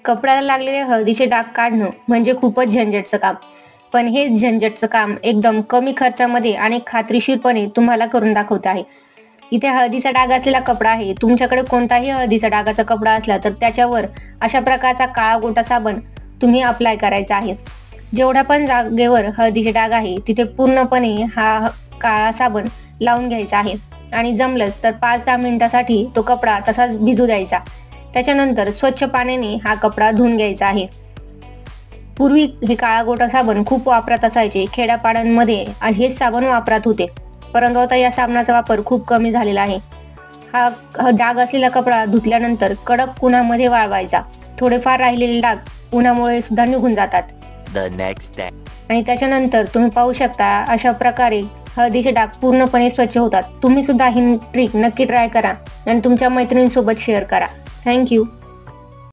कपड्याला लागलेले हळदीचे डाग काढणं म्हणजे खूपच झंझटचं काम. पण हे झंझटचं काम एकदम कमी खर्चामध्ये आणि खात्रीशीरपणे तुम्हाला करून दाखवत आहे. इथे हळदीचा डाग असलेला कपडा आहे. तुमच्याकडे कोणताही हळदीचा डागाचा कपडा असला तर त्याच्यावर अशा प्रकारचा काळा गोटा साबण तुम्ही अप्लाय करायचा आहे. जेवढ्या पण जागेवर हळदीचे डाग आहे तिथे पूर्णपणे हा काळा साबण लावून घ्यायचा आहे आणि जमलंच तर 5-10 मिनिटासाठी तो कपडा तसाच भिजू द्यायचा. त्याच्यानंतर स्वच्छ पाण्याने हा कपडा धुवून घ्यायचा आहे. पूर्वी हे काळा गोटा साबण खूप वापरात असायचे. खेड्यापाड्यांमध्ये हेच साबण वापरात होते, परंतु आता या साबणाचा वापर खूप कमी झालेला आहे. हा डाग असलेला कपडा धुतल्यानंतर कडक उन्हामध्ये वाळवायचा. थोडेफार राहिलेले डाग उन्हामुळे सुद्धा निघून जातात. आणि त्याच्यानंतर तुम्ही पाहू शकता अशा प्रकारे हळदीचे डाग पूर्णपणे स्वच्छ होतात. तुम्ही सुद्धा ही ट्रिक नक्की ट्राय करा आणि तुमच्या मैत्रिणींसोबत शेअर करा. थँक्यू.